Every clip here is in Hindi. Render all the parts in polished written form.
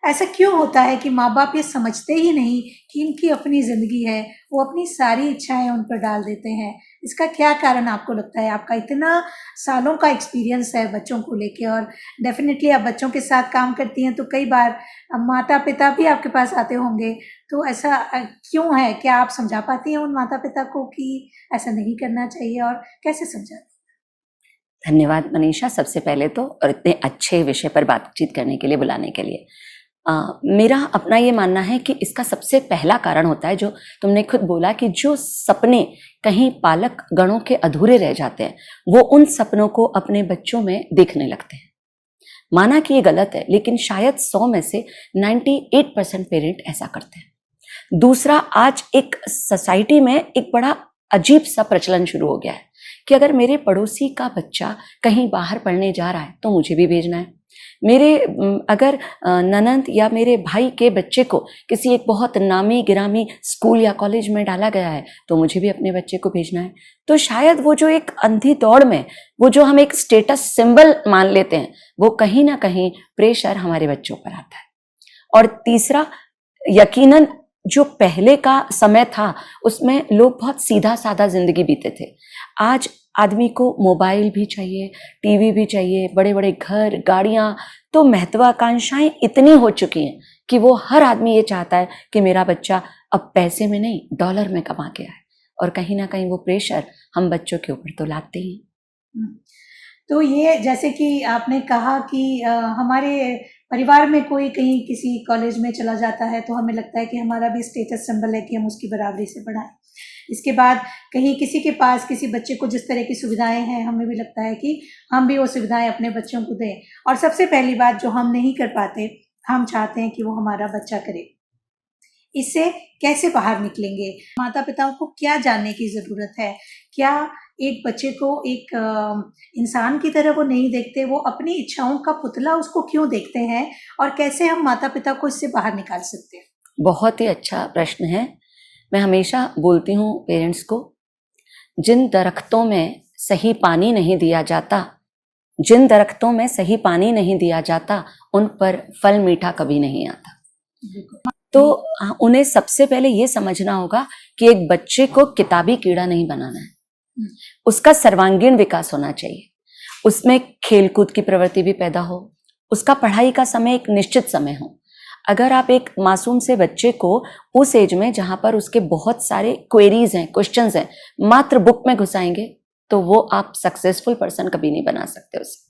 ऐसा क्यों होता है कि माँ बाप ये समझते ही नहीं कि इनकी अपनी ज़िंदगी है, वो अपनी सारी इच्छाएं उन पर डाल देते हैं? इसका क्या कारण आपको लगता है? आपका इतना सालों का एक्सपीरियंस है बच्चों को लेके, और डेफिनेटली आप बच्चों के साथ काम करती हैं, तो कई बार माता पिता भी आपके पास आते होंगे, तो ऐसा क्यों है? क्या आप समझा पाती हैं उन माता पिता को कि ऐसा नहीं करना चाहिए, और कैसे समझाती? धन्यवाद मनीषा, सबसे पहले तो, और इतने अच्छे विषय पर बातचीत करने के लिए, बुलाने के लिए। मेरा अपना ये मानना है कि इसका सबसे पहला कारण होता है जो तुमने खुद बोला, कि जो सपने कहीं पालक गणों के अधूरे रह जाते हैं, वो उन सपनों को अपने बच्चों में देखने लगते हैं। माना कि ये गलत है, लेकिन शायद 100 में से 98% पेरेंट ऐसा करते हैं। दूसरा, आज एक सोसाइटी में एक बड़ा अजीब सा प्रचलन शुरू हो गया है कि अगर मेरे पड़ोसी का बच्चा कहीं बाहर पढ़ने जा रहा है तो मुझे भी भेजना है। मेरे अगर ननंद या मेरे भाई के बच्चे को किसी एक बहुत नामी गिरामी स्कूल या कॉलेज में डाला गया है तो मुझे भी अपने बच्चे को भेजना है। तो शायद वो जो एक अंधी दौड़ में वो जो हम एक स्टेटस सिंबल मान लेते हैं, वो कहीं ना कहीं प्रेशर हमारे बच्चों पर आता है। और तीसरा, यकीनन जो पहले का समय था उसमें लोग बहुत सीधा साधा जिंदगी बीते थे। आज आदमी को मोबाइल भी चाहिए, टीवी भी चाहिए, बड़े बड़े घर, गाड़ियां, तो महत्वाकांक्षाएं इतनी हो चुकी हैं कि वो हर आदमी ये चाहता है कि मेरा बच्चा अब पैसे में नहीं डॉलर में कमा के आए, और कहीं ना कहीं वो प्रेशर हम बच्चों के ऊपर तो लाते ही। तो ये जैसे कि आपने कहा कि हमारे परिवार में कोई कहीं किसी कॉलेज में चला जाता है तो हमें लगता है कि हमारा भी स्टेटस सिंबल है कि हम उसकी बराबरी से पढ़ाएं। इसके बाद कहीं किसी के पास किसी बच्चे को जिस तरह की सुविधाएं हैं, हमें भी लगता है कि हम भी वो सुविधाएं अपने बच्चों को दें। और सबसे पहली बात जो हम नहीं कर पाते, हम चाहते हैं कि वो हमारा बच्चा करे। इससे कैसे बाहर निकलेंगे? माता पिताओं को क्या जानने की ज़रूरत है? क्या एक बच्चे को एक इंसान की तरह वो नहीं देखते, वो अपनी इच्छाओं का पुतला उसको क्यों देखते हैं, और कैसे हम माता पिता को इससे बाहर निकाल सकते हैं? बहुत ही अच्छा प्रश्न है। मैं हमेशा बोलती हूँ पेरेंट्स को, जिन दरख्तों में सही पानी नहीं दिया जाता, जिन दरख्तों में सही पानी नहीं दिया जाता, उन पर फल मीठा कभी नहीं आता। तो उन्हें सबसे पहले ये समझना होगा कि एक बच्चे को किताबी कीड़ा नहीं बनाना है, उसका सर्वांगीण विकास होना चाहिए, उसमें खेलकूद की प्रवृत्ति भी पैदा हो, उसका पढ़ाई का समय एक निश्चित समय हो। अगर आप एक मासूम से बच्चे को उस एज में जहां पर उसके बहुत सारे क्वेरीज हैं, क्वेश्चंस हैं, मात्र बुक में घुसाएंगे तो वो आप सक्सेसफुल पर्सन कभी नहीं बना सकते उसे।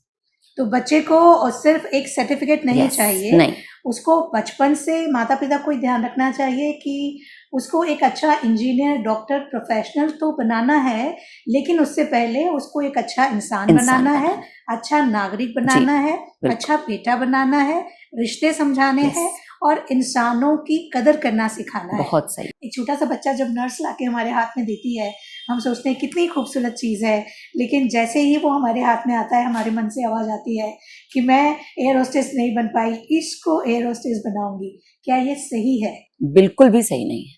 तो बच्चे को सिर्फ एक सर्टिफिकेट नहीं चाहिए, नहीं, उसको बचपन से माता पिता को ध्यान रखना चाहिए कि उसको एक अच्छा इंजीनियर, डॉक्टर, प्रोफेशनल तो बनाना है, लेकिन उससे पहले उसको एक अच्छा इंसान बनाना है, अच्छा नागरिक बनाना है, अच्छा बेटा बनाना है, रिश्ते समझाने हैं, और इंसानों की कदर करना सिखाना है। बहुत सही। एक छोटा सा बच्चा जब नर्स लाके हमारे हाथ में देती है, हम सोचते हैं कितनी खूबसूरत चीज़ है, लेकिन जैसे ही वो हमारे हाथ में आता है, हमारे मन से आवाज़ आती है कि मैं एयर होस्टेस नहीं बन पाई, इसको एयर होस्टेस बनाऊंगी। क्या ये सही है? बिल्कुल भी सही नहीं है।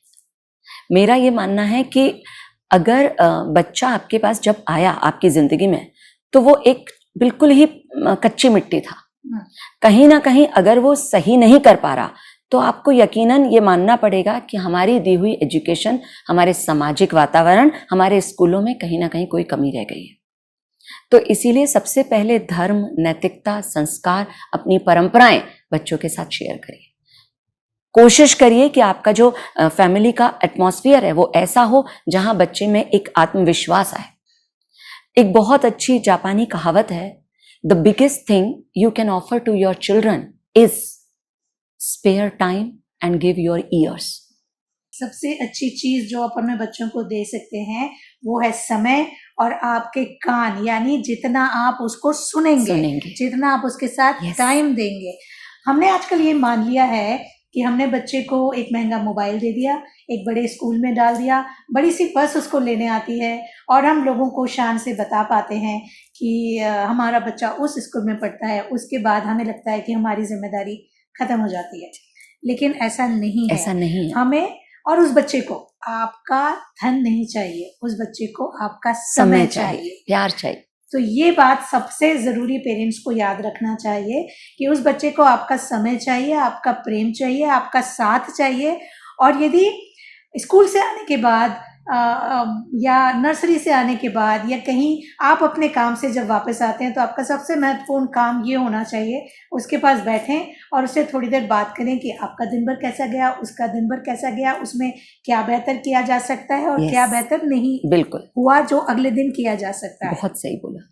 मेरा ये मानना है कि अगर बच्चा आपके पास जब आया आपकी जिंदगी में, तो वो एक बिल्कुल ही कच्ची मिट्टी था। कहीं ना कहीं अगर वो सही नहीं कर पा रहा तो आपको यकीनन ये मानना पड़ेगा कि हमारी दी हुई एजुकेशन, हमारे सामाजिक वातावरण, हमारे स्कूलों में कहीं ना कहीं कोई कमी रह गई है। तो इसीलिए सबसे पहले धर्म, नैतिकता, संस्कार, अपनी परंपराएं बच्चों के साथ शेयर करिए। कोशिश करिए कि आपका जो फैमिली का एटमॉस्फेयर है वो ऐसा हो जहां बच्चे में एक आत्मविश्वास आए। एक बहुत अच्छी जापानी कहावत है, the biggest thing you can offer to your children is spare time and give your ears. सबसे अच्छी चीज जो आप अपने बच्चों को दे सकते हैं वो है समय और आपके कान, यानी जितना आप उसको सुनेंगे, जितना आप उसके साथ टाइम देंगे। हमने आजकल ये मान लिया है कि हमने बच्चे को एक महंगा मोबाइल दे दिया, एक बड़े स्कूल में डाल दिया, बड़ी सी बस उसको लेने आती है, और हम लोगों को शान से बता पाते हैं कि हमारा बच्चा उस स्कूल में पढ़ता है। उसके बाद हमें लगता है कि हमारी जिम्मेदारी खत्म हो जाती है, लेकिन ऐसा नहीं है। ऐसा नहीं है। हमें और उस बच्चे को आपका धन नहीं चाहिए, उस बच्चे को आपका समय चाहिए, प्यार चाहिए। तो ये बात सबसे ज़रूरी पेरेंट्स को याद रखना चाहिए कि उस बच्चे को आपका समय चाहिए, आपका प्रेम चाहिए, आपका साथ चाहिए। और यदि स्कूल से आने के बाद या नर्सरी से आने के बाद या कहीं आप अपने काम से जब वापस आते हैं, तो आपका सबसे महत्वपूर्ण काम ये होना चाहिए, उसके पास बैठें और उससे थोड़ी देर बात करें कि आपका दिन भर कैसा गया, उसका दिन भर कैसा गया, उसमें क्या बेहतर किया जा सकता है और क्या बेहतर नहीं बिल्कुल हुआ जो अगले दिन किया जा सकता है। बहुत सही बोला।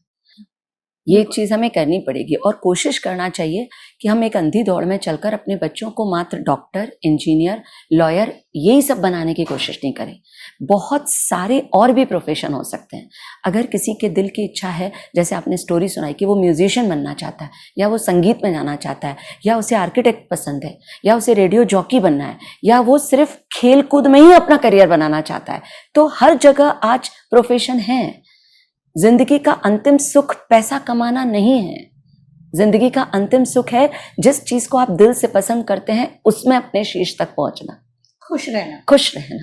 ये चीज़ हमें करनी पड़ेगी और कोशिश करना चाहिए कि हम एक अंधी दौड़ में चलकर अपने बच्चों को मात्र डॉक्टर, इंजीनियर, लॉयर यही सब बनाने की कोशिश नहीं करें। बहुत सारे और भी प्रोफेशन हो सकते हैं। अगर किसी के दिल की इच्छा है, जैसे आपने स्टोरी सुनाई कि वो म्यूजिशियन बनना चाहता है या वो संगीत में जाना चाहता है या उसे आर्किटेक्ट पसंद है या उसे रेडियो जॉकी बनना है या वो सिर्फ खेल कूद में ही अपना करियर बनाना चाहता है, तो हर जगह आज प्रोफेशन है। जिंदगी का अंतिम सुख पैसा कमाना नहीं है। जिंदगी का अंतिम सुख है जिस चीज को आप दिल से पसंद करते हैं उसमें अपने शीर्ष तक पहुंचना, खुश रहना। खुश रहना।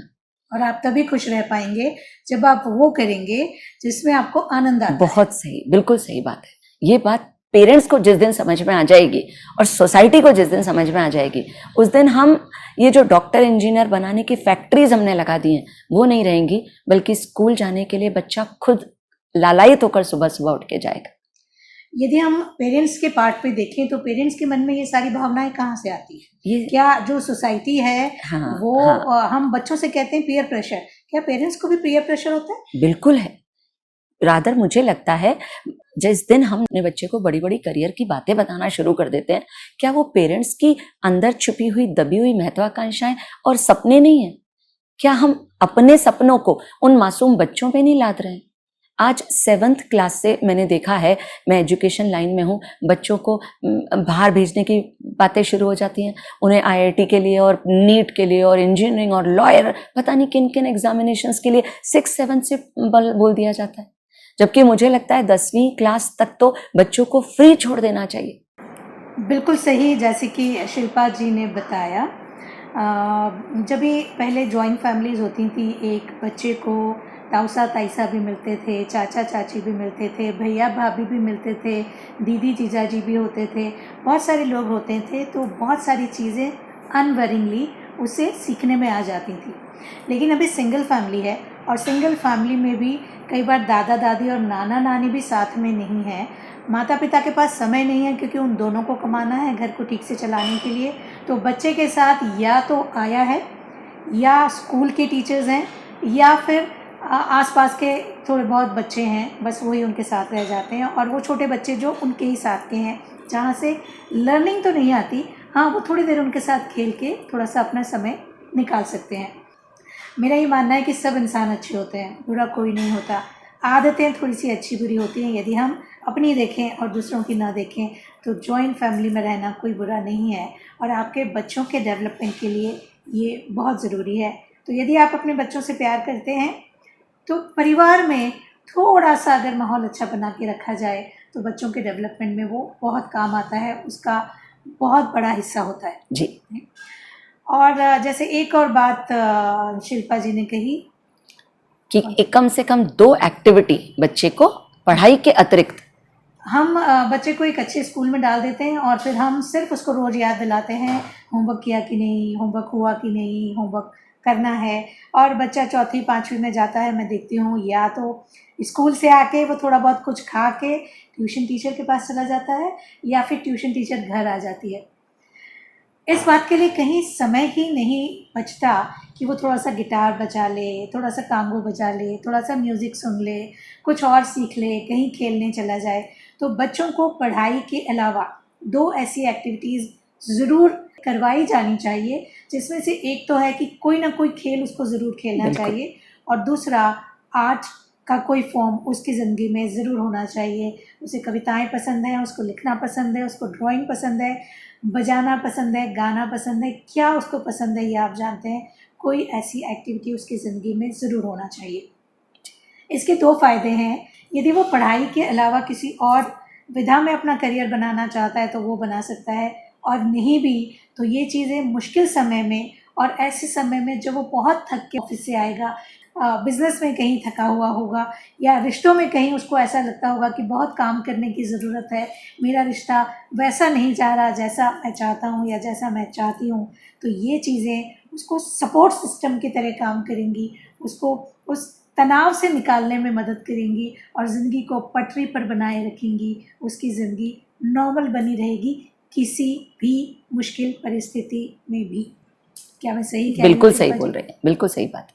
और आप तभी खुश रह पाएंगे जब आप वो करेंगे जिसमें आपको आनंद आता है। बहुत सही, बिल्कुल सही बात है। ये बात पेरेंट्स को जिस दिन समझ में आ जाएगी और सोसाइटी को जिस दिन समझ में आ जाएगी, उस दिन हम ये जो डॉक्टर इंजीनियर बनाने की फैक्ट्रीज हमने लगा दी हैं वो नहीं रहेंगी, बल्कि स्कूल जाने के लिए बच्चा खुद लालायित होकर सुबह सुबह उठ के जाएगा। यदि हम पेरेंट्स के पार्ट पे देखें तो पेरेंट्स के मन में ये सारी भावनाएं कहाँ से आती है? ये क्या जो सोसाइटी है वो हम बच्चों से कहते हैं पीयर प्रेशर, क्या पेरेंट्स को भी पीयर प्रेशर होता है? बिल्कुल है। रादर मुझे लगता है जिस दिन हम अपने बच्चे को बड़ी बड़ी करियर की बातें बताना शुरू कर देते हैं, क्या वो पेरेंट्स की अंदर छुपी हुई दबी हुई महत्वाकांक्षाएं और सपने नहीं है? क्या हम अपने सपनों को उन मासूम बच्चों पे नहीं लाद रहे हैं? आज 7th क्लास से मैंने देखा है, मैं एजुकेशन लाइन में हूँ, बच्चों को बाहर भेजने की बातें शुरू हो जाती हैं। उन्हें IIT के लिए और नीट के लिए और इंजीनियरिंग और लॉयर पता नहीं किन किन एग्जामिनेशंस के लिए 6-7 से बोल दिया जाता है, जबकि मुझे लगता है 10वीं क्लास तक तो बच्चों को फ्री छोड़ देना चाहिए। बिल्कुल सही, जैसे कि शिल्पा जी ने बताया, जब भी पहले जॉइंट फैमिलीज होती थी, एक बच्चे को ताऊसा ताईसा भी मिलते थे, चाचा चाची भी मिलते थे, भैया भाभी भी मिलते थे, दीदी जीजाजी भी होते थे, बहुत सारे लोग होते थे, तो बहुत सारी चीज़ें अनवरिंगली उसे सीखने में आ जाती थी। लेकिन अभी सिंगल फैमिली है और सिंगल फैमिली में भी कई बार दादा दादी और नाना नानी भी साथ में नहीं है, माता पिता के पास समय नहीं है क्योंकि उन दोनों को कमाना है घर को ठीक से चलाने के लिए, तो बच्चे के साथ या तो आया है या स्कूल के टीचर्स हैं या फिर आसपास के थोड़े बहुत बच्चे हैं, बस वही उनके साथ रह जाते हैं। और वो छोटे बच्चे जो उनके ही साथ के हैं, जहाँ से लर्निंग तो नहीं आती, हाँ वो थोड़ी देर उनके साथ खेल के थोड़ा सा अपना समय निकाल सकते हैं। मेरा ये मानना है कि सब इंसान अच्छे होते हैं, बुरा कोई नहीं होता। आदतें थोड़ी सी अच्छी बुरी होती हैं, यदि हम अपनी देखें और दूसरों की ना देखें तो जॉइंट फैमिली में रहना कोई बुरा नहीं है और आपके बच्चों के डेवलपमेंट के लिए ये बहुत ज़रूरी है। तो यदि आप अपने बच्चों से प्यार करते हैं तो परिवार में थोड़ा सा अगर माहौल अच्छा बना के रखा जाए तो बच्चों के डेवलपमेंट में वो बहुत काम आता है, उसका बहुत बड़ा हिस्सा होता है जी। और जैसे एक और बात शिल्पा जी ने कही कि एक कम से कम 2 एक्टिविटी बच्चे को पढ़ाई के अतिरिक्त, हम बच्चे को एक अच्छे स्कूल में डाल देते हैं और फिर हम सिर्फ उसको रोज़ याद दिलाते हैं होमवर्क किया कि नहीं, होमवर्क हुआ कि नहीं, होमवर्क करना है। और बच्चा 4वीं-5वीं में जाता है, मैं देखती हूँ या तो स्कूल से आके वो थोड़ा बहुत कुछ खा के ट्यूशन टीचर के पास चला जाता है या फिर ट्यूशन टीचर घर आ जाती है। इस बात के लिए कहीं समय ही नहीं बचता कि वो थोड़ा सा गिटार बजा ले, थोड़ा सा कांगो बजा ले, थोड़ा सा म्यूज़िक सुन ले, कुछ और सीख ले, कहीं खेलने चला जाए। तो बच्चों को पढ़ाई के अलावा 2 ऐसी एक्टिविटीज़ ज़रूर करवाई जानी चाहिए, जिसमें से एक तो है कि कोई ना कोई खेल उसको ज़रूर खेलना चाहिए और दूसरा आर्ट का कोई फॉर्म उसकी ज़िंदगी में ज़रूर होना चाहिए। उसे कविताएं पसंद हैं, उसको लिखना पसंद है, उसको ड्राइंग पसंद है, बजाना पसंद है, गाना पसंद है, क्या उसको पसंद है ये आप जानते हैं। कोई ऐसी एक्टिविटी उसकी ज़िंदगी में ज़रूर होना चाहिए। इसके 2 फ़ायदे हैं, यदि वो पढ़ाई के अलावा किसी और विधा में अपना करियर बनाना चाहता है तो वो बना सकता है, और नहीं भी तो ये चीज़ें मुश्किल समय में और ऐसे समय में जब वो बहुत थक के ऑफिस से आएगा, बिजनेस में कहीं थका हुआ होगा, या रिश्तों में कहीं उसको ऐसा लगता होगा कि बहुत काम करने की ज़रूरत है, मेरा रिश्ता वैसा नहीं जा रहा जैसा मैं चाहता हूँ या जैसा मैं चाहती हूँ, तो ये चीज़ें उसको सपोर्ट सिस्टम की तरह काम करेंगी, उसको उस तनाव से निकालने में मदद करेंगी और ज़िंदगी को पटरी पर बनाए रखेंगी। उसकी ज़िंदगी नॉर्मल बनी रहेगी किसी भी मुश्किल परिस्थिति में भी। क्या मैं सही कह रही हूँ बिल्कुल सही शिल्पा बोल जी? रहे हैं, बिल्कुल सही बात।